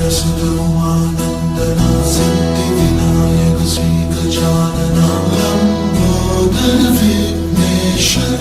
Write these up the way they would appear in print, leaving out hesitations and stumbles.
सुरमानन्दना Siddhivinayak श्रीगजानना Lambodar Vighneshwar.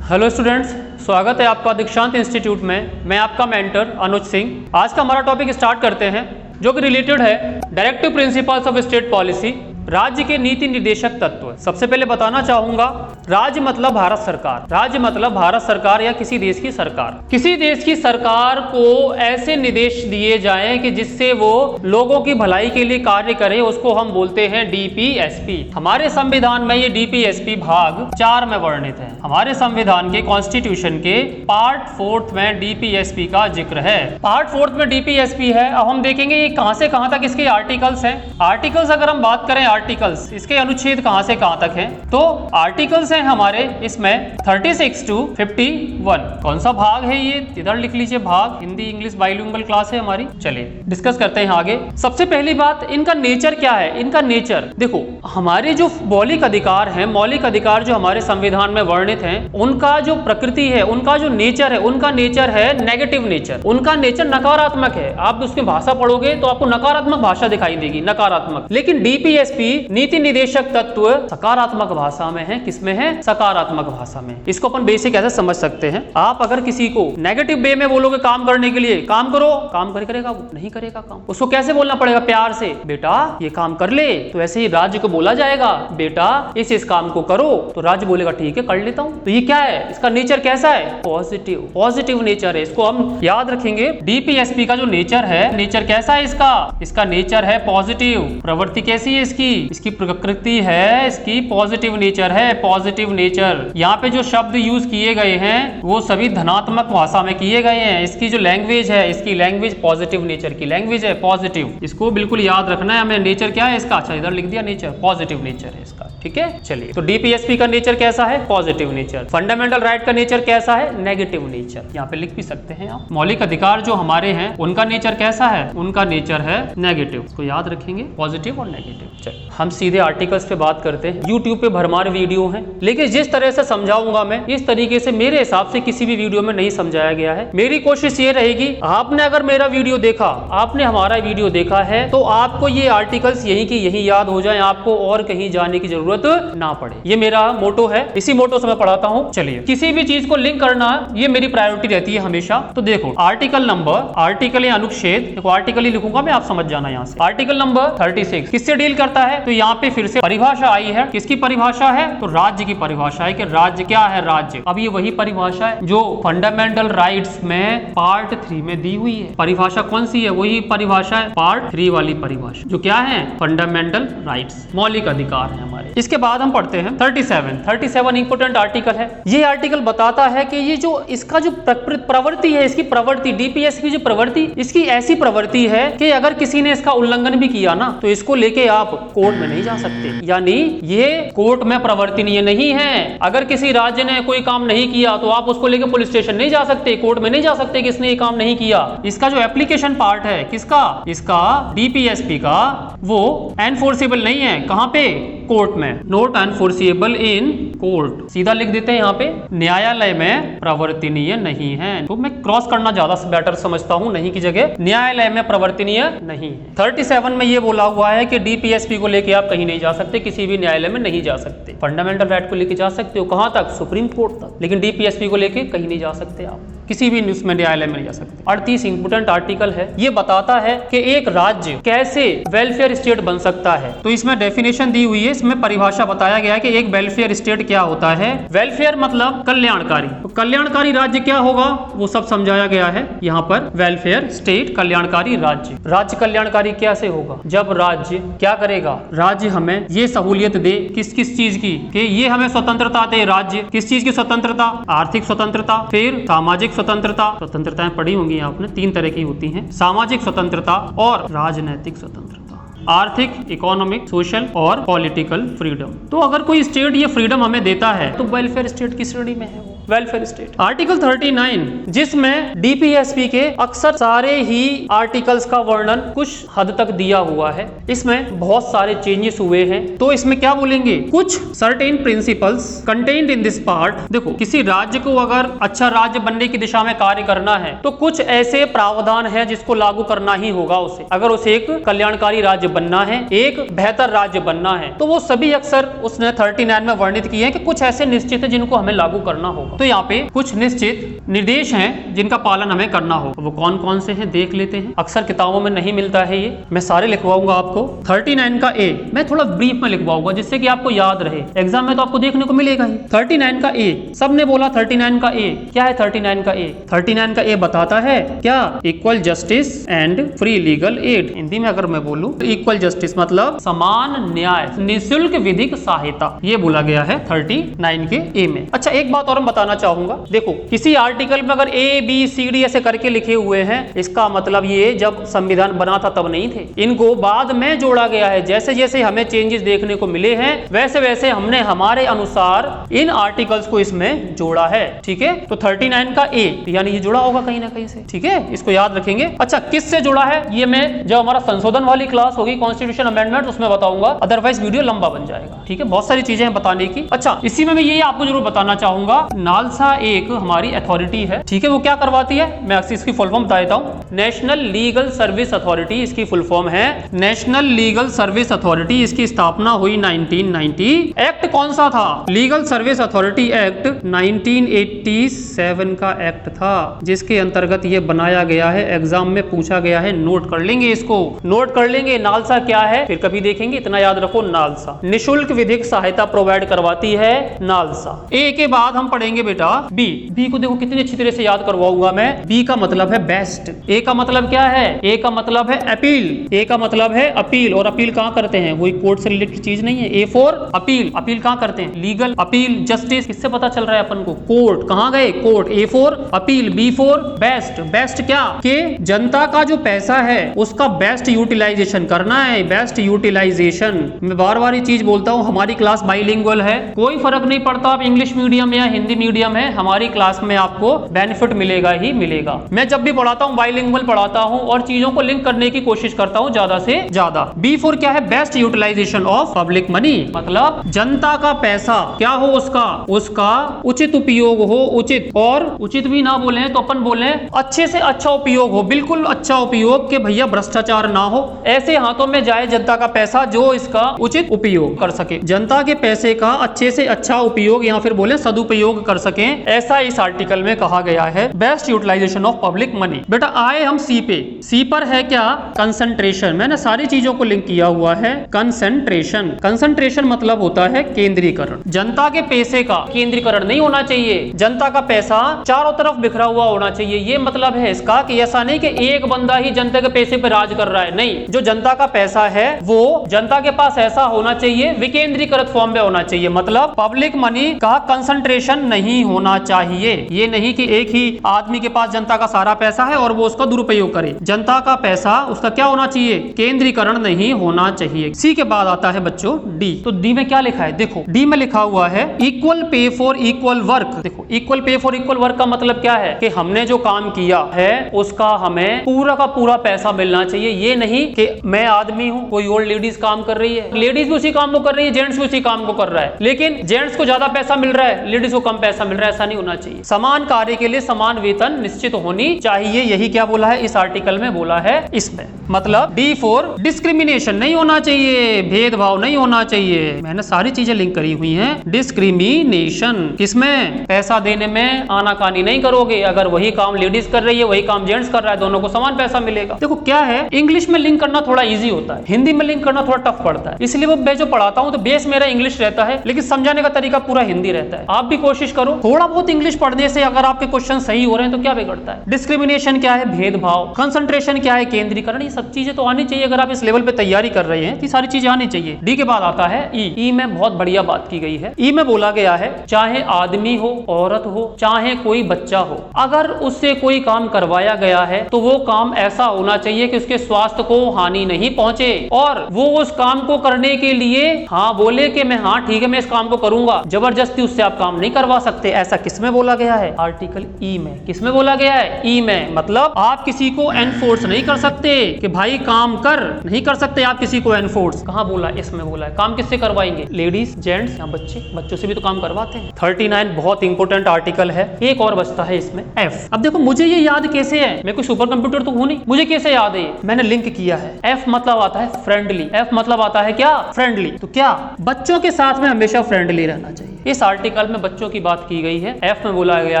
Hello students, स्वागत है आपका दीक्षांत इंस्टीट्यूट में। मैं आपका मेंटर अनुज सिंह। आज का हमारा टॉपिक स्टार्ट करते हैं जो कि रिलेटेड है directive principles of state policy, राज्य के नीति निर्देशक तत्व। सबसे पहले बताना चाहूंगा, राज्य मतलब भारत सरकार। राज्य मतलब भारत सरकार या किसी देश की सरकार। किसी देश की सरकार को ऐसे निर्देश दिए जाएं कि जिससे वो लोगों की भलाई के लिए कार्य करे, उसको हम बोलते हैं डीपीएसपी। हमारे संविधान में ये डीपीएसपी भाग 4 में वर्णित है। हमारे संविधान के कॉन्स्टिट्यूशन के पार्ट 4 में डीपीएसपी का जिक्र है। पार्ट 4 में डीपीएसपी है। अब हम देखेंगे ये कहां से कहां तक इसके आर्टिकल्स हैं। आर्टिकल्स अगर हम बात करें, आर्टिकल्स इसके अनुच्छेद कहां से कहां तक हैं, तो आर्टिकल्स हैं हमारे इसमें 36 to 51। कौन सा भाग है ये, इधर लिख लीजिए भाग। हिंदी इंग्लिश बाइलिंगुअल क्लास है हमारी। चलिए डिस्कस करते हैं आगे। सबसे पहली बात, इनका नेचर क्या है। इनका नेचर देखो, हमारे जो मौलिक अधिकार हैं, मौलिक अधिकार जो हमारे संविधान में वर्णित हैं, उनका जो प्रकृति है, उनका जो नेचर है, उनका नेचर है नेगेटिव नेचर। उनका नेचर नकारात्मक है। आप उसकी भाषा पढ़ोगे तो आपको नकारात्मक भाषा दिखाई देगी, नकारात्मक। लेकिन डीपीएसपी नीति निर्देशक तत्व सकारात्मक भाषा में है। किसमें है? सकारात्मक भाषा में। इसको अपन बेसिक ऐसे समझ सकते हैं। आप अगर किसी को नेगेटिव वे में बोलोगे काम करने के लिए, काम करो, काम करेगा वो नहीं करेगा काम। उसको कैसे बोलना पड़ेगा? प्यार से, बेटा ये काम कर ले। तो ऐसे ही राज्य को बोला जाएगा, बेटा इस काम को करो। तो राज्य बोलेगा ठीक है कर लेता हूं। तो ये क्या है, इसका नेचर कैसा है? पॉजिटिव। पॉजिटिव नेचर है। इसको हम याद रखेंगे। डीपीएसपी का जो नेचर है, नेचर कैसा है इसका? इसका नेचर है पॉजिटिव। प्रवृत्ति कैसी है इसकी? इसकी प्रकृति है, इसकी पॉजिटिव नेचर है। Positive nature. यहाँ पे जो शब्द यूज किए गए हैं वो सभी धनात्मक भाषा में किए गए हैं। इसकी जो लैंग्वेज है, इसकी लैंग्वेज पॉजिटिव नेचर की लैंग्वेज है, पॉजिटिव। इसको बिल्कुल याद रखना है हमें। नेचर क्या है इसका? अच्छा इधर लिख दिया नेचर, पॉजिटिव नेचर है इसका। ठीक है, चलिए। तो डीपीएसपी का नेचर कैसा है? Positive nature. फंडामेंटल राइट का नेचर कैसा है? Negative nature. यहाँ पे लिख भी सकते हैं आप। मौलिक अधिकार जो हमारे हैं उनका नेचर कैसा है? उनका नेचर है नेगेटिव। इसको याद रखेंगे, पॉजिटिव और नेगेटिव। चलिए हम सीधे आर्टिकल्स पे बात करते हैं। यूट्यूब पे भरमार वीडियो हैं, लेकिन जिस तरह से समझाऊंगा मैं, इस तरीके से मेरे हिसाब से किसी भी वीडियो में नहीं समझाया गया है। मेरी कोशिश ये रहेगी, आपने अगर मेरा वीडियो देखा, आपने हमारा वीडियो देखा है, तो आपको ये आर्टिकल्स यहीं की यहीं याद हो जाए, आपको और कहीं जाने की जरूरत ना पड़े। ये मेरा मोटो है, इसी मोटो से मैं पढ़ाता हूँ। चलिए, किसी भी चीज को लिंक करना ये मेरी प्रायोरिटी रहती है हमेशा। तो देखो आर्टिकल नंबर, आर्टिकल या अनुच्छेद, देखो आर्टिकल ही लिखूंगा मैं, आप समझ जाना यहाँ से। आर्टिकल नंबर 36 किससे डील करता है? तो यहाँ पे फिर से परिभाषा आई है। किसकी परिभाषा है? तो राज्य की परिभाषा है कि राज्य क्या है। राज्य, अब ये वही परिभाषा है जो फंडामेंटल राइट्स में पार्ट 3 में दी हुई है। परिभाषा कौन सी है? वही परिभाषा है पार्ट 3 वाली परिभाषा, जो क्या है? फंडामेंटल राइट्स, मौलिक अधिकार है हमारे। इसके बाद हम पढ़ते हैं 37 इंपोर्टेंट आर्टिकल है। ये आर्टिकल बताता है कि ये जो इसका जो प्रवृत्ति है, इसकी प्रवृत्ति, डीपीएसपी की जो प्रवृत्ति, इसकी ऐसी प्रवृत्ति है कि अगर किसी ने इसका उल्लंघन भी किया ना, तो इसको लेके आप कोर्ट में नहीं जा सकते। यानी ये कोर्ट में प्रवर्तनीय नहीं है। अगर किसी राज्य ने कोई काम नहीं किया तो आप उसको लेके पुलिस स्टेशन नहीं जा सकते, कोर्ट में नहीं जा सकते कि इसने ये काम नहीं किया। इसका जो एप्लीकेशन पार्ट है, किसका? इसका डीपीएसपी का, वो एनफोर्सेबल नहीं है। कहां पे? कोर्ट में। नोट एनफोर्सेबल इन कोर्ट, सीधा लिख देते हैं यहाँ पे, न्यायालय में प्रवर्तनीय नहीं है। तो मैं क्रॉस करना ज्यादा बेटर समझता हूँ, नहीं की जगह न्यायालय में प्रवर्तनीय नहीं है। 37 में ये बोला हुआ है कि डीपीएसपी को लेके आप कहीं नहीं जा सकते, किसी भी न्यायालय में नहीं जा सकते। फंडामेंटल राइट को लेके जा सकते हो, कहां तक? सुप्रीम कोर्ट तक। लेकिन डीपीएसपी को लेके कहीं नहीं जा सकते आप, किसी भी न्यूज में न्यायालय में नहीं जा सकते। 38 इंपोर्टेंट आर्टिकल है। ये बताता है कि एक राज्य कैसे वेलफेयर स्टेट बन सकता है। तो इसमें डेफिनेशन दी हुई है, इसमें परिभाषा बताया गया है कि एक वेलफेयर स्टेट क्या होता है। वेलफेयर मतलब कल्याणकारी। तो कल्याणकारी राज्य क्या होगा, वो सब समझाया गया है यहाँ पर। वेलफेयर स्टेट, कल्याणकारी राज्य। राज्य कल्याणकारी कैसे होगा? जब राज्य क्या करेगा? राज्य हमें ये सहूलियत दे, किस किस चीज की, कि ये हमें स्वतंत्रता दे। राज्य किस चीज की स्वतंत्रता? आर्थिक स्वतंत्रता, फिर सामाजिक स्वतंत्रता। स्वतंत्रताएं पढ़ी होंगी आपने, 3 तरह की होती हैं, सामाजिक स्वतंत्रता और राजनैतिक स्वतंत्रता। आर्थिक, इकोनॉमिक, सोशल और पॉलिटिकल फ्रीडम। तो अगर कोई स्टेट ये फ्रीडम हमें देता है तो वेलफेयर स्टेट की श्रेणी में है वो। Welfare state. आर्टिकल 39 जिसमें डीपीएसपी के अक्सर सारे ही आर्टिकल्स का वर्णन कुछ हद तक दिया हुआ है, इसमें बहुत सारे चेंजेस हुए हैं। तो इसमें क्या बोलेंगे, कुछ certain principles contained in this part. देखो, किसी राज्य को अगर अच्छा राज्य बनने की दिशा में कार्य करना है तो कुछ ऐसे प्रावधान है जिसको लागू करना ही होगा उसे। अगर उसे एक कल्याणकारी राज्य बनना है, एक बेहतर राज्य बनना है, तो वो सभी अक्सर उसने 39 में वर्णित किए हैं कि कुछ ऐसे निश्चित है जिनको हमें लागू करना होगा। तो यहाँ पे कुछ निश्चित निर्देश हैं जिनका पालन हमें करना होगा। वो कौन कौन से हैं देख लेते हैं। अक्सर किताबों में नहीं मिलता है ये, मैं सारे लिखवाऊंगा आपको। 39 का ए मैं थोड़ा ब्रीफ में लिखवाऊंगा जिससे कि आपको याद रहे, एग्जाम में तो आपको देखने को मिलेगा ही। 39 का ए, सबने बोला 39 का ए क्या है। 39 का ए, 39 का ए बताता है क्या, equal justice and free legal aid. Hindi में अगर मैं बोलूं तो इक्वल जस्टिस मतलब समान न्याय, निःशुल्क विधिक सहायता, ये बोला गया है 39 के ए में। अच्छा, एक बात और मैं बताना चाहूंगा। देखो, किसी आर्टिकल में अगर ए बी सी डी ऐसे करके लिखे हुए हैं, इसका मतलब ये जब संविधान बना था तब नहीं थे, इनको बाद में जोड़ा गया है। जैसे जैसे हमें चेंजेस देखने को मिले हैं वैसे वैसे हमने हमारे अनुसार इन आर्टिकल्स को इसमें जोड़ा है। ठीक है, तो 39 का ए यानी ये जुड़ा होगा कहीं ना कहीं से। ठीक है, इसको याद रखेंगे। अच्छा, किससे जुड़ा है ये मैं जब हमारा संशोधन वाली क्लास होगी, कॉन्स्टिट्यूशन अमेंडमेंट, उसमें बताऊंगा, अदरवाइज वीडियो लंबा बन जाएगा। ठीक है, बहुत सारी चीजें हैं बताने की। अच्छा, इसी में मैं ये आपको जरूर बताना चाहूंगा, नालसा एक हमारी अथॉरिटी है। ठीक है, वो क्या करवाती है, मैं इसकी फुल फॉर्म बता देता हूँ। नेशनल लीगल सर्विस अथॉरिटी इसकी फुल फॉर्म है। नेशनल लीगल सर्विस अथॉरिटी, इसकी स्थापना हुई 1990। एक्ट कौन सा था, लीगल सर्विस अथॉरिटी एक्ट 1987 का एक्ट था, जिसके अंतर्गत ये बनाया गया है। एग्जाम में पूछा गया है, नोट कर लेंगे, इसको नोट कर लेंगे। नालसा क्या है फिर कभी देखेंगे, इतना याद रखो, नालसा निःशुल्क विधिक सहायता प्रोवाइड करवाती है नालसा। ए के बाद हम पढ़ेंगे बेटा बी। बी को देखो कितनी अच्छी तरह से याद करवाऊंगा मैं। बी का मतलब है बेस्ट। ए का मतलब क्या है, ए का मतलब है अपील। ए का मतलब है अपील, और अपील कहाँ करते हैं, वही कोर्ट से रिलेटेड चीज नहीं है। ए फॉर अपील, अपील कहाँ करते हैं, लीगल अपील जस्टिस। किससे पता चल रहा है अपन को, कोर्ट। कहाँ गए, court. A for appeal, B for best. Best क्या, के जनता का जो पैसा है उसका बेस्ट यूटिलाइजेशन करना है, बेस्ट यूटिलाइजेशन। मैं बार बार ये चीज बोलता हूँ, हमारी क्लास बाइलिंगुअल है, कोई फर्क नहीं पड़ता आप इंग्लिश मीडियम या हिंदी मीडियम है, हमारी क्लास में आपको बेनिफिट मिलेगा ही मिलेगा। मैं जब भी पढ़ाता हूँ बाइलिंगुअल पढ़ाता हूँ और चीजों को लिंक करने की कोशिश करता हूँ ज्यादा से ज्यादा। बी फॉर क्या है, best utilisation of public money, मतलब जनता का पैसा क्या हो, उसका उचित उपयोग हो। उचित, और उचित भी ना बोले तो अपन बोले अच्छे से अच्छा उपयोग हो, बिल्कुल अच्छा उपयोग के भैया भ्रष्टाचार ना हो, ऐसे हाथों में जाए जनता का पैसा जो इसका उचित उपयोग कर सके, जनता के पैसे का अच्छे से अच्छा उपयोग या फिर बोले सदुपयोग कर सके, ऐसा इस आर्टिकल में कहा गया है, best utilisation of public money. बेटा आए हम सी पे। सी पर है क्या, कंसंट्रेशन। मैंने सारी चीजों को लिंक किया हुआ है। कंसंट्रेशन, कंसंट्रेशन मतलब होता है केंद्रीकरण। जनता के पैसे का केंद्रीकरण नहीं होना चाहिए, जनता का पैसा चारों तरफ बिखरा हुआ होना चाहिए। ये मतलब है इसका कि ऐसा नहीं कि एक बंदा ही जनता के पैसे पर राज कर रहा है, नहीं, जो जनता का पैसा है वो जनता के पास ऐसा होना चाहिए, विकेंद्रीकृत फॉर्म में होना चाहिए। मतलब पब्लिक मनी का कंसंट्रेशन नहीं होना चाहिए। ये नहीं कि एक ही आदमी के पास जनता का सारा पैसा है और वो उसका दुरुपयोग करे। जनता का पैसा उसका क्या होना चाहिए, केंद्रीकरण नहीं होना चाहिए। सी के बाद आता है बच्चों डी। तो डी में क्या लिखा है, देखो डी में लिखा हुआ है equal pay for equal work. देखो equal pay for equal work का मतलब क्या है कि हमने जो काम किया है उसका हमें पूरा का पूरा पैसा मिलना चाहिए। ये नहीं कि मैं आदमी हूँ, कोई और लेडीज काम कर रही है, लेडीज भी उसी काम को कर रही है, जेंट्स भी उसी काम को कर रहा है, लेकिन जेंट्स को ज्यादा पैसा मिल रहा है, लेडीज को कम पैसा मिल रहा है, ऐसा नहीं होना चाहिए। समान कार्य के लिए समान वेतन निश्चित होनी चाहिए। यही क्या बोला है इस आर्टिकल में, बोला है इसमें। मतलब डी फॉर डिस्क्रिमिनेशन नहीं होना चाहिए, भेदभाव नहीं होना चाहिए। मैंने सारी चीजें लिंक करी हुई हैं। डिस्क्रिमिनेशन किसमें, पैसा देने में आनाकानी नहीं करोगे। अगर वही काम लेडीज कर रही है, वही काम जेंट्स कर रहा है, दोनों को समान पैसा मिलेगा। देखो क्या है, इंग्लिश में लिंक करना थोड़ा इजी होता है, हिंदी में लिंक करना थोड़ा टफ पड़ता है। इसलिए वो मैं जो पढ़ाता हूँ तो बेस मेरा इंग्लिश रहता है, लेकिन समझाने का तरीका पूरा हिंदी रहता है। आप भी कोशिश करो, थोड़ा बहुत इंग्लिश पढ़ने से अगर आपके क्वेश्चन सही हो रहे हैं तो क्या बिगड़ता है। डिस्क्रिमिनेशन क्या है, भेदभाव। कंसंट्रेशन क्या है, केंद्रीकरण। ये सब चीजें तो आनी चाहिए, अगर आप इस लेवल पे तैयारी कर रहे हैं तो सारी चीजें आनी चाहिए। डी के बाद आता है ई में बहुत बढ़िया बात की गई है। ई में बोला गया है चाहे आदमी हो, औरत हो, चाहे कोई बच्चा हो, अगर उससे कोई काम करवाया गया है तो वो काम ऐसा होना चाहिए कि उसके स्वास्थ्य को हानि नहीं पहुंचे और वो उस काम को करने के लिए हाँ बोले कि मैं हाँ ठीक है मैं इस काम को करूंगा, जबरदस्ती उससे आप काम नहीं करवा सकते। ऐसा किसमें बोला गया है? आर्टिकल ई में। किसमें बोला गया है? ई में। मतलब आप किसी को एनफोर्स नहीं कर सकते कि भाई काम कर, नहीं कर सकते आप किसी को एनफोर्स। कहाँ बोला? इसमें बोला है। काम किससे करवाएंगे? लेडीज, जेंट्स या बच्चे? बच्चों से भी तो काम करवाते हैं। 39 बहुत इंपॉर्टेंट आर्टिकल है। एक और बचता है इसमें एफ। अब देखो मुझे ये याद कैसे है, मैं कोई सुपर कंप्यूटर तो हूं नहीं, मुझे कैसे याद है? मैंने लिंक किया है। एफ मतलब आता है फ्रेंडली। एफ मतलब आता है क्या? फ्रेंडली। तो क्या बच्चों के साथ में हमेशा फ्रेंडली रहना चाहिए। इस आर्टिकल में बच्चों की बात की गई है। एफ में बोला गया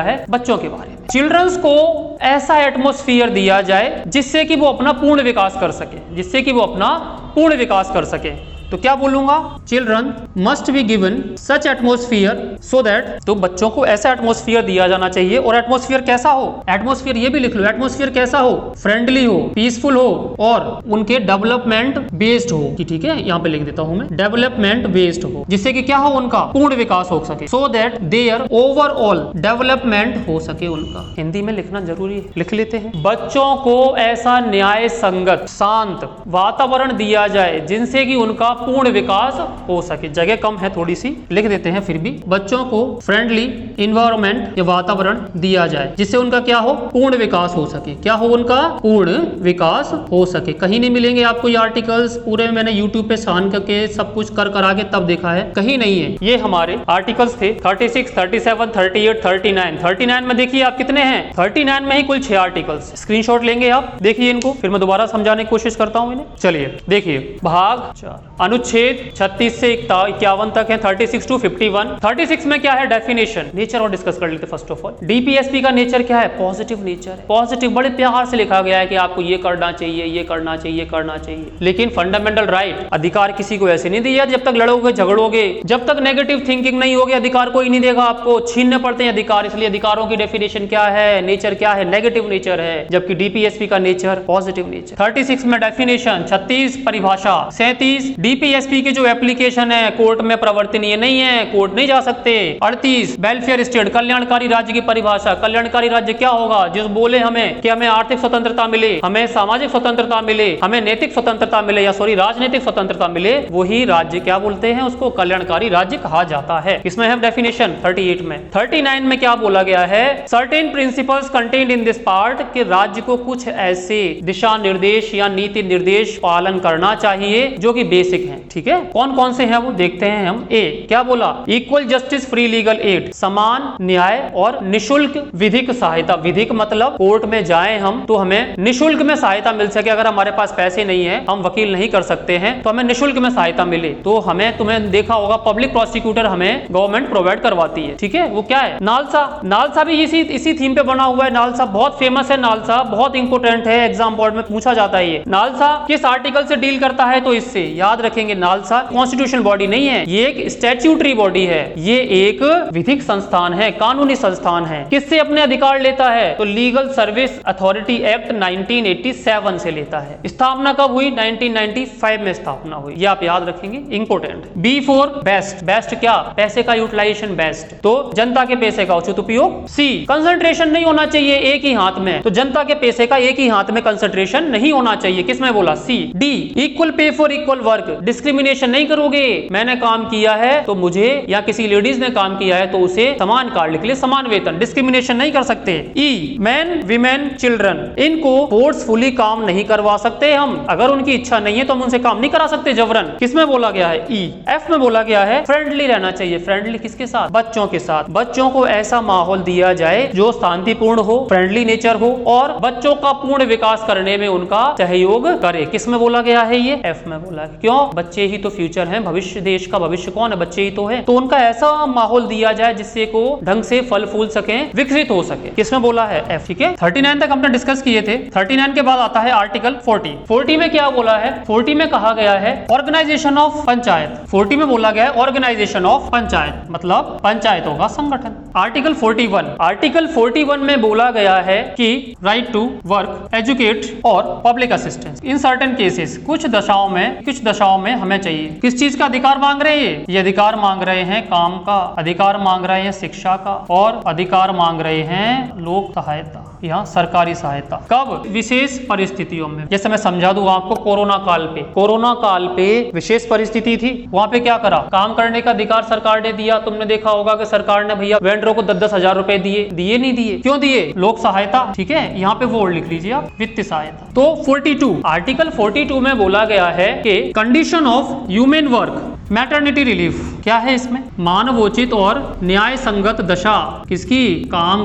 है बच्चों के बारे में। चिल्ड्रंस को ऐसा एटमॉस्फेयर दिया जाए जिससे कि वो अपना पूर्ण विकास कर सके, जिससे कि वो अपना पूर्ण विकास कर सके। तो क्या बोलूंगा? Children must be given such atmosphere so that, तो बच्चों को ऐसा एटमोस्फियर दिया जाना चाहिए। और एटमोस्फियर कैसा हो? एटमोस्फियर ये भी लिख लो, एटमोस्फियर कैसा हो? फ्रेंडली हो, पीसफुल हो और उनके डेवलपमेंट बेस्ड हो। कि ठीक है यहाँ पे लिख देता हूं मैं, डेवलपमेंट बेस्ड हो, जिससे कि क्या हो? उनका पूर्ण विकास हो सके। So that their overall development हो सके उनका। हिंदी में लिखना जरूरी है, लिख लेते हैं। बच्चों को ऐसा न्याय संगत शांत वातावरण दिया जाए जिनसे कि उनका पूर्ण विकास हो सके। जगह कम है थोड़ी सी, लिख देते हैं फिर भी। बच्चों को फ्रेंडली इन्वायरमेंट या वातावरण दिया जाए जिससे उनका क्या हो? पूर्ण विकास हो सके। क्या हो? उनका पूर्ण विकास हो सके। कहीं नहीं मिलेंगे आपको ये आर्टिकल्स, पूरे मैंने यूट्यूब पे छान करके सब कुछ कर के तब देखा है, कहीं नहीं है। ये हमारे आर्टिकल्स थे 36, 37, 38, 39। 39 में देखिए आप कितने हैं? 39 में ही कुल 6 आर्टिकल्स। स्क्रीनशॉट लेंगे आप, देखिए इनको, फिर मैं दोबारा समझाने की कोशिश करता हूं इन्हें। चलिए देखिए, भाग 4 अनुच्छेद 36 से 51 तक है, 36 to 51। 36 में क्या है? डेफिनेशन। नेचर और डिस्कस कर लेते फर्स्ट ऑफ ऑल। डीपीएसपी का नेचर क्या है? पॉजिटिव नेचर है। पॉजिटिव, बड़े प्यार से लिखा गया है कि आपको ये करना चाहिए, ये करना चाहिए, करना चाहिए। लेकिन फंडामेंटल राइट, अधिकार किसी को ऐसे नहीं दिया। जब तक लड़ोगे झगड़ोगे, जब तक नेगेटिव थिंकिंग नहीं होगी, अधिकार कोई नहीं देगा आपको। छीनने पड़ते हैं अधिकार। इसलिए अधिकारों की डेफिनेशन क्या है? नेचर क्या है? नेगेटिव नेचर है, जबकि डीपीएसपी का नेचर पॉजिटिव नेचर। 36 में डेफिनेशन, 36 परिभाषा, 37 डीपीएसपी की जो एप्लीकेशन है कोर्ट में प्रवर्तनीय नहीं है, कोर्ट नहीं जा सकते। 38 वेलफेयर स्टेट, कल्याणकारी राज्य की परिभाषा। कल्याणकारी राज्य क्या होगा? जो बोले हमें कि हमें आर्थिक स्वतंत्रता मिले, हमें सामाजिक स्वतंत्रता मिले, हमें नैतिक स्वतंत्रता मिले या राजनीतिक स्वतंत्रता मिले, वही राज्य क्या बोलते हैं? उसको कल्याणकारी राज्य कहा जाता है। इसमें है डेफिनेशन 38 में। 39 में क्या बोला गया है? Certain principles contained in this part, कि राज्य को कुछ ऐसे दिशा निर्देश या नीति निर्देश पालन करना चाहिए जो कि बेसिक हैं। ठीक है, कौन कौन से हैं वो देखते हैं हम। ए क्या बोला? Equal justice free legal aid, समान न्याय और निशुल्क विधिक सहायता। विधिक मतलब कोर्ट में जाएं हम तो हमें निशुल्क में सहायता मिल सके। अगर हमारे पास पैसे नहीं है, हम वकील नहीं कर सकते हैं, तो हमें निशुल्क में सहायता मिले। तो हमें, तुम्हें देखा होगा पब्लिक प्रोसिक्यूटर हमें गवर्नमेंट प्रोवाइड करवाती है। ठीक है, वो क्या है? नालसा। नालसा भी इसी थीम पे बना हुआ है। नालसा बहुत फेमस है। नालसा बहुत इंपोर्टेंट है, एग्जाम बोर्ड में पूछा जाता है। ये नालसा किस आर्टिकल से डील करता है? तो इससे याद रखेंगे, नालसा कॉन्स्टिट्यूशन बॉडी नहीं है, ये एक स्टैट्यूटरी बॉडी है। ये एक विधिक संस्थान है, कानूनी संस्थान है। किससे अपने अधिकार लेता है? तो लीगल सर्विस अथॉरिटी एक्ट 1987 से लेता है। स्थापना कब हुई? 1995 में स्थापना हुई। ये आप याद रखेंगे, important. B for best. Best क्या? पैसे का यूटिलाइजेशन बेस्ट, तो जनता के पैसे का उचित उपयोग। सी कंसंट्रेशन नहीं होना चाहिए एक ही हाथ में, तो जनता के पैसे का एक ही हाथ में कंसंट्रेशन नहीं होना चाहिए। किसमें बोला? C. D equal pay for equal work, discrimination नहीं करोगे। मैंने काम किया है तो मुझे, या किसी लेडीज ने काम किया है तो उसे समान कार्ड के लिए समान वेतन, डिस्क्रिमिनेशन नहीं कर सकते। ई मैन विमेन चिल्ड्रन, इनको फोर्सफुली काम नहीं करवा सकते हम। अगर उनकी इच्छा नहीं है तो हम उनसे काम नहीं करा सकते जबरन। किसमें बोला गया है? ई। एफ में बोला गया है फ्रेंडली रहना चाहिए। फ्रेंडली किसके साथ? बच्चों के साथ। बच्चों को ऐसा माहौल दिया जाए जो शांतिपूर्ण हो, फ्रेंडली नेचर हो और बच्चों का पूर्ण विकास करने में उनका सहयोग करे। किसमें बोला गया है? ये एफ में बोला है। क्यों? बच्चे ही तो फ्यूचर हैं, भविष्य, देश का भविष्य कौन है? बच्चे ही तो है। तो उनका ऐसा माहौल दिया जाए जिससे को ढंग से फल फूल सके, विकसित हो सके। किसमें बोला है? एफ। ठीक है, 39 तक हमने डिस्कस किए थे। 39 के बाद आता है आर्टिकल 40। 40 में क्या बोला है? 40 में कहा गया है ऑर्गेनाइजेशन ऑफ पंचायत। 40 में बोला गया है ऑर्गेनाइजेशन ऑफ पंचायत, मतलब पंचायतों का संगठन। आर्टिकल 41 में बोला गया है कि राइट टू वर्क, एजुकेट और public assistance in certain cases, कुछ दशाओं में हमें चाहिए। किस चीज का अधिकार मांग रहे हैं? ये अधिकार मांग रहे हैं काम का, अधिकार मांग रहे हैं शिक्षा का, और अधिकार मांग रहे हैं लोक सहायता या सरकारी सहायता। कब? विशेष परिस्थितियों में। जैसे मैं समझा दूं आपको, कोरोना काल पे विशेष परिस्थिति थी, वहां पे क्या करा? काम करने का अधिकार सरकार ने दिया। तुमने देखा होगा कि सरकार ने भैया वेंडरों को 10-10 हजार रुपए दिए नहीं दिए? क्यों दिए? लोक सहायता। ठीक है, यहाँ पे वर्ड लिख लीजिए आप, वित्तीय सहायता। तो 42 आर्टिकल 42 में बोला गया है कि condition of human work, maternity relief क्या है इसमें? मानवोचित और न्याय संगत दशा किसकी? काम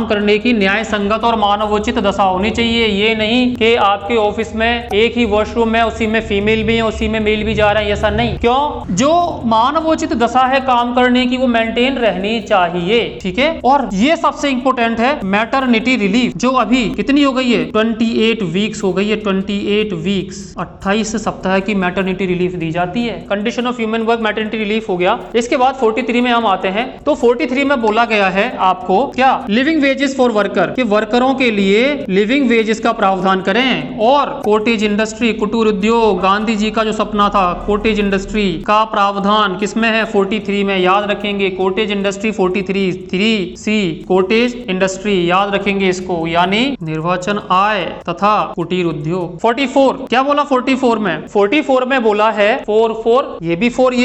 करने की न्याय संगत और मानवोचित दशा होनी चाहिए। ये नहीं कि आपके ऑफिस में एक ही वॉशरूम है, उसी में फीमेल भी है, उसी में मेल भी जा रहा है, ऐसा नहीं। क्यों? जो मानवोचित दशा है काम करने की, वो मेंटेन रहनी चाहिए। ठीक है, और ये सबसे इंपॉर्टेंट है मैटरनिटी रिलीफ, जो अभी कितनी हो गई है? 28 वीक्स हो गई है। 28 वीक्स, 28 सप्ताह की मैटरनिटी रिलीफ दी जाती है। Condition of human work, maternity relief हो गया। इसके बाद 43 में हम आते हैं। तो 43 में बोला गया है आपको क्या? लिविंग वेजेस फॉर वर्कर, कि वर्करों के लिए लिविंग वेजेस का प्रावधान करें। और कॉटेज इंडस्ट्री, कुटीर उद्योग, गांधी जी का जो सपना था कॉटेज इंडस्ट्री का प्रावधान किसमें है? 43 में। याद रखेंगे cottage industry 43(3)(c), cottage industry याद रखेंगे इसको, यानी निर्वाचन आय तथा कुटीर उद्योग। 44 क्या बोला? 44 में बोला है 4 ये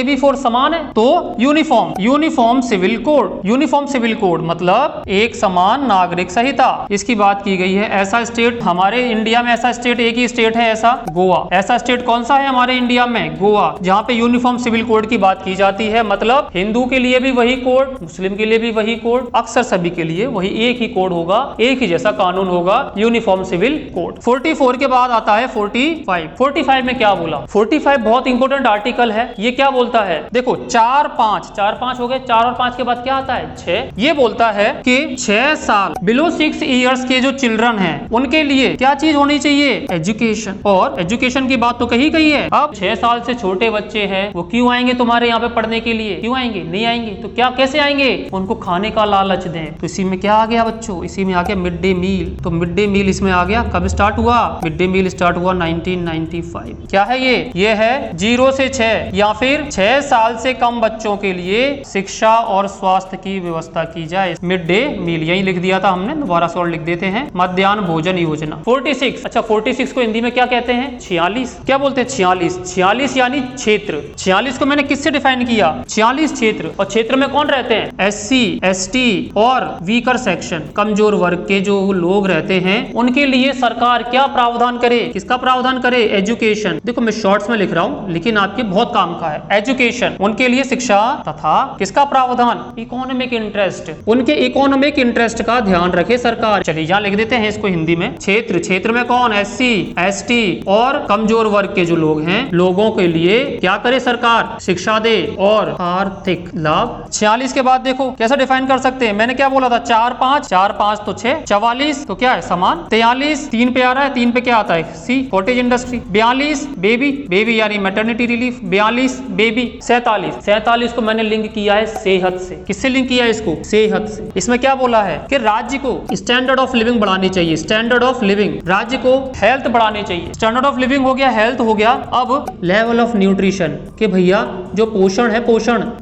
भी 4 समान है। तो यूनिफॉर्म सिविल कोड मतलब एक समान नागरिक संहिता, इसकी बात की गई है। ऐसा स्टेट हमारे इंडिया में, ऐसा स्टेट एक ही स्टेट है, ऐसा गोवा। ऐसा स्टेट कौन सा है हमारे इंडिया में? गोवा, जहाँ पे यूनिफॉर्म सिविल कोड की बात की जाती है। मतलब हिंदू के लिए भी वही कोड, मुस्लिम के लिए भी वही कोड, अक्सर सभी के लिए वही एक ही कोड होगा, एक ही जैसा कानून होगा, यूनिफॉर्म सिविल कोड। 44 के बाद आता है 45 में क्या बोला? 45 बहुत इंपॉर्टेंट आर्टिकल है। ये क्या बोलता है? देखो 4-5 हो गए, 4 और 5 के बाद क्या आता है? 6। ये बोलता है कि 6 साल बिलो 6 इयर्स के जो चिल्ड्रन हैं उनके लिए क्या चीज होनी चाहिए? एजुकेशन। और एजुकेशन की बात तो कही गई है। अब 6 साल से छोटे बच्चे हैं, वो क्यों आएंगे तुम्हारे यहाँ पे पढ़ने के लिए? क्यों आएंगे? नहीं आएंगे तो क्या, कैसे आएंगे? उनको खाने का लालच दें। तो इसी में क्या आ गया बच्चों? इसी में आ गया मिड डे मील। तो मिड डे मील इसमें आ गया। कब स्टार्ट हुआ? मिड डे मील स्टार्ट हुआ 1995। क्या है ये है 0 से 6 या फिर 6 साल से कम बच्चों के लिए शिक्षा और स्वास्थ्य की व्यवस्था की जाए। मिड डे मील यही लिख दिया था हमने, दोबारा से और लिख देते हैं, मध्याह्न भोजन योजना। 46 अच्छा 46 को हिंदी में क्या कहते हैं? 46। क्या बोलते हैं? 46 यानी क्षेत्र। 46 को मैंने किससे डिफाइन किया? 46 क्षेत्र। और क्षेत्र में कौन रहते हैं? SC ST और वीकर सेक्शन, कमजोर वर्ग के जो लोग रहते हैं उनके लिए सरकार क्या प्रावधान करे? किसका प्रावधान करे? एजुकेशन। देखो मैं शॉर्ट्स में लिख रहा हूं लेकिन आपके बहुत काम का है। एजुकेशन, उनके लिए शिक्षा तथा किसका प्रावधान? इकोनॉमिक इंटरेस्ट, उनके इकोनॉमिक इंटरेस्ट का ध्यान रखे सरकार। चलिए यहाँ लिख देते हैं इसको हिंदी में। क्षेत्र में कौन? SC ST और कमजोर वर्ग के जो लोग हैं, लोगों के लिए क्या करे सरकार? शिक्षा दे और आर्थिक लाभ। 46 के बाद देखो कैसे डिफाइन कर सकते हैं? मैंने क्या बोला था? 4-5 तो 6। 44 तो क्या है? समान। 43 3 पे आ रहा है, 3 पे क्या आता है? C cottage industry. 42 बेबी यानी मैटरनिटी रिलीफ। 42 बेबी। 47 को मैंने लिंक किया है सेहत से। किससे लिंक किया है इसको? सेहत से। इसमें क्या बोला है कि राज्य को स्टैंडर्ड ऑफ लिविंग बढ़ानी चाहिए। स्टैंडर्ड ऑफ लिविंग, राज्य को हेल्थ बढ़ानी चाहिए। स्टैंडर्ड ऑफ लिविंग हो गया, हेल्थ हो गया। अब लेवल ऑफ न्यूट्रिशन, कि भैया जो पोषण है,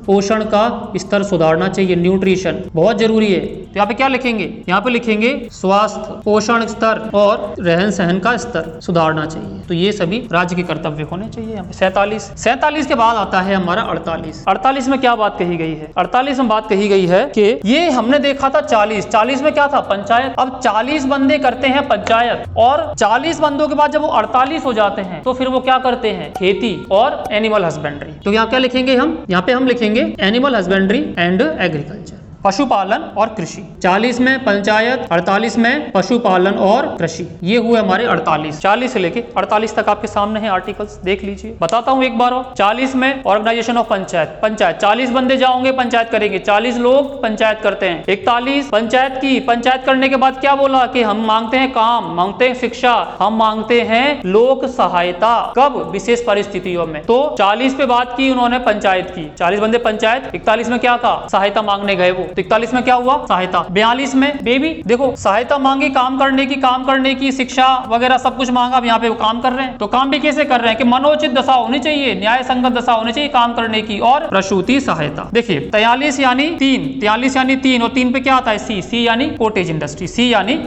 पोषण का स्तर सुधारना चाहिए। न्यूट्रिशन बहुत जरूरी है। तो यहाँ पे क्या लिखेंगे? यहाँ पे लिखेंगे स्वास्थ्य, पोषण स्तर और रहन सहन का स्तर सुधारना चाहिए। तो ये सभी राज्य के कर्तव्य होने चाहिए। यहाँ पे 47 के बाद आता है हमारा 48 में क्या बात कही गई है? 48 में बात कही गई है कि ये हमने देखा था 40 में क्या था? पंचायत। अब 40 बंदे करते हैं पंचायत, और 40 बंदों के बाद जब वो 48 हो जाते हैं तो फिर वो क्या करते हैं? खेती और एनिमल हस्बेंड्री। तो यहाँ क्या लिखेंगे हम? यहाँ पे हम लिखेंगे एनिमल हस्बेंड्री एंड एग्रीकल्चर, पशुपालन और कृषि। 40 में पंचायत, 48 में पशुपालन और कृषि। ये हुए हमारे 48। 40 से लेके 48 तक आपके सामने है आर्टिकल्स, देख लीजिए। बताता हूँ एक बार और। 40 में ऑर्गेनाइजेशन ऑफ पंचायत 40 बंदे जाओगे पंचायत करेंगे, 40 लोग पंचायत करते हैं। 41 पंचायत करने के बाद क्या बोला कि हम मांगते हैं काम, मांगते हैं शिक्षा, हम मांगते हैं लोक सहायता। कब? विशेष परिस्थितियों में। तो 40 पे बात की उन्होंने पंचायत की, 40 बंदे पंचायत। 41 में क्या कहा? सहायता मांगने गए वो। तो 41 में क्या हुआ, सहायता। 42 में बेबी, देखो सहायता मांगी, काम करने की शिक्षा वगैरह सब कुछ मांगा, अब यहाँ पे वो काम कर रहे हैं। तो काम भी कैसे कर रहे हैं कि मनोचित दशा होनी चाहिए, न्याय संगत दशा होनी चाहिए काम करने की, और प्रसूति सहायता। देखिए 43 यानी 3 और 3 पे क्या आता है, सी यानी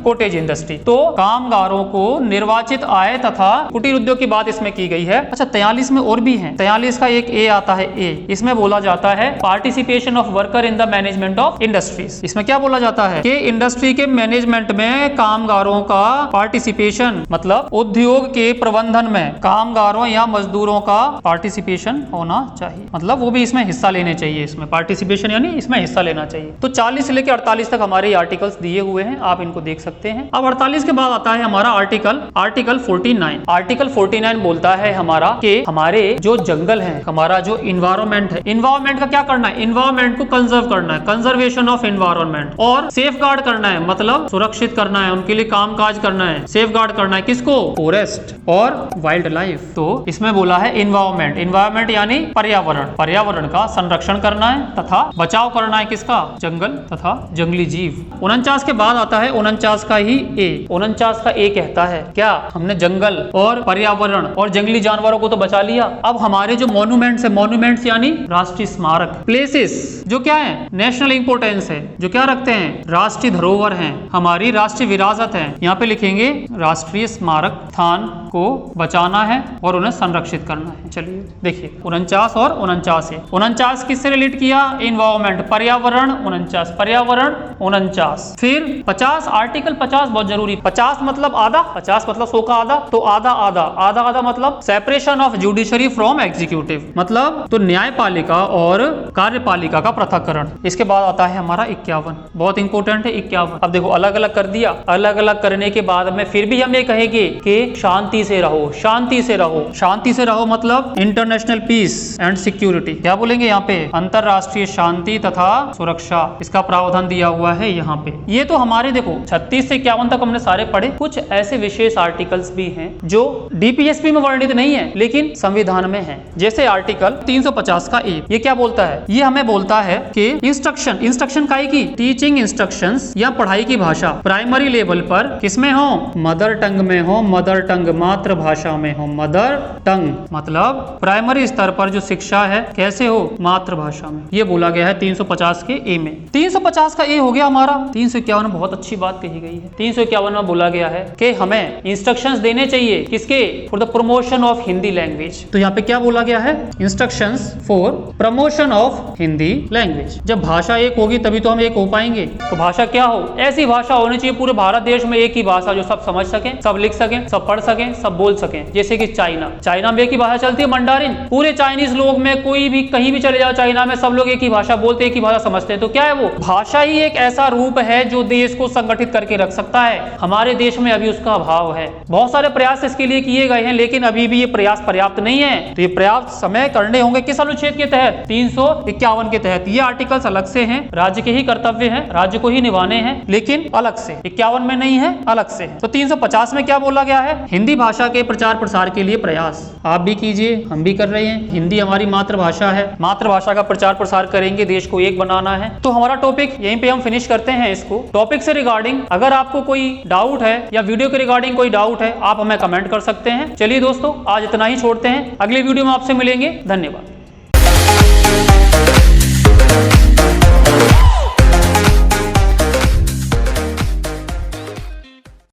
कॉटेज इंडस्ट्री। तो कामगारों को निर्वाचित आय तथा कुटीर उद्योग की बात इसमें की गई है। अच्छा 43 में और भी है, 43 का एक ए आता है, ए इसमें बोला जाता है participation of worker in the management of industries. इसमें क्या बोला जाता है कि इंडस्ट्री के मैनेजमेंट में कामगारों का पार्टिसिपेशन, मतलब उद्योग के प्रबंधन में कामगारों या मजदूरों का पार्टिसिपेशन होना चाहिए, मतलब वो भी इसमें हिस्सा लेने चाहिए। इसमें पार्टिसिपेशन यानी इसमें हिस्सा लेना चाहिए। तो 40 से लेकर 48 तक हमारे आर्टिकल्स दिए हुए हैं, आप इनको देख सकते हैं। अब 48 के बाद आता है हमारा आर्टिकल 49। आर्टिकल 49 बोलता है हमारा कि हमारे जो जंगल है, हमारा जो इन्वायरमेंट है, इन्वायरमेंट का क्या करना है, इन्वायरमेंट को कंजर्व करना है, कंजर्वेशन ऑफ इन्वायरमेंट, और सेफ गार्ड करना है, मतलब सुरक्षित करना है, उनके लिए काम काज करना है, सेफ गार्ड करना है, किसको, फॉरेस्ट और वाइल्ड लाइफ। तो इसमें बोला है इन्वायरमेंट यानी पर्यावरण का संरक्षण करना है तथा बचाव करना है, किसका, जंगल तथा जंगली जीव। 49 के बाद आता है 49 का ही ए। 49 का ए कहता है क्या, हमने जंगल और पर्यावरण और जंगली जानवरों को तो बचा लिया, अब हमारे जो मॉन्यूमेंट्स है, मॉन्यूमेंट्स यानी राष्ट्रीय स्मारक, प्लेसेस जो क्या है, नेशनल इंपोर्टेंस है, जो क्या रखते हैं, राष्ट्रीय धरोहर हैं, हमारी राष्ट्रीय विरासत है, यहाँ पे लिखेंगे राष्ट्रीय स्मारक स्थान को बचाना है और उन्हें संरक्षित करना है। चलिए देखिए 49 और 49 है। 49 किससे रिलेट किया, इन्वायरमेंट, पर्यावरण 49। फिर 50, आर्टिकल 50 बहुत जरूरी, 50 मतलब आधा, 50 मतलब 100 का आधा, तो आधा मतलब separation of judiciary from executive, मतलब तो न्यायपालिका और कार्यपालिका का पृथक्करण। इसके बाद आता है हमारा 51, बहुत इंपॉर्टेंट है 51। अब देखो अलग अलग कर दिया, अलग अलग करने के बाद में फिर भी हम ये कहेंगे कि शांति से रहो मतलब इंटरनेशनल पीस एंड सिक्योरिटी, क्या बोलेंगे यहाँ पे, अंतरराष्ट्रीय शांति तथा सुरक्षा, इसका प्रावधान दिया हुआ है यहाँ पे। ये तो हमारे देखो 36 से 51 तक हमने सारे पढ़े। कुछ ऐसे विशेष आर्टिकल्स भी हैं जो डीपीएसपी में वर्णित नहीं है लेकिन संविधान में है, जैसे आर्टिकल 350 का ए। ये क्या बोलता है, ये हमें बोलता है कि इंस्ट्रक्शन काई की, टीचिंग इंस्ट्रक्शंस या पढ़ाई की भाषा प्राइमरी लेवल पर किसमें हो, मदर टंग में हो, मदर टंग मातृभाषा में हो, मदर टंग मतलब प्राइमरी स्तर पर जो शिक्षा है कैसे हो, मातृभाषा में। ये बोला गया है 350 के ए में। 350 का ए हो गया हमारा। 351 में बहुत अच्छी बात कही गई है। 351 में बोला गया है कि हमें इंस्ट्रक्शंस देने चाहिए, किसके, for the promotion of Hindi language. तो यहाँ पे क्या बोला गया है, instructions for promotion of Hindi language. जब भाषा एक होगी तभी तो हम एक हो पाएंगे। तो भाषा क्या हो, ऐसी भाषा होनी चाहिए पूरे भारत देश में एक ही भाषा, जो सब समझ सके, सब लिख सके, सब पढ़ सके, सब बोल सके। जैसे कि चाइना में एक ही भाषा चलती है, मंडारिन। पूरे चाइनीज लोग में कोई भी कहीं भी चले जाओ चाइना में, सब लोग एक ही भाषा बोलते, एक ही भाषा समझते हैं। तो क्या है वो भाषा ही एक ऐसा रूप है जो देश को संगठित करके रख सकता है। हमारे देश में अभी उसका अभाव है। बहुत सारे प्रयास इसके लिए किए गए हैं लेकिन अभी भी ये प्रयास पर्याप्त नहीं है। तो ये प्रयास समय करने होंगे किस अनुच्छेद के तहत, 351 के तहत। ये आर्टिकल्स अलग से हैं, राज्य के ही कर्तव्य हैं, राज्य को ही निभाने हैं, लेकिन अलग से। 51 में नहीं है, अलग से है। तो 350 में क्या बोला गया है, हिंदी भाषा के प्रचार प्रसार के लिए प्रयास आप भी कीजिए, हम भी कर रहे हैं। हिंदी हमारी मातृभाषा है, मातृभाषा का प्रचार प्रसार करेंगे, देश को एक बनाना है। तो हमारा टॉपिक यहीं पे हम फिनिश करते हैं इसको। टॉपिक से रिगार्डिंग अगर आपको कोई डाउट है या वीडियो के रिगार्डिंग कोई डाउट है, आप हमें कमेंट कर सकते हैं। चलिए दोस्तों, आज इतना ही छोड़ते हैं, अगले वीडियो में आपसे मिलेंगे। धन्यवाद।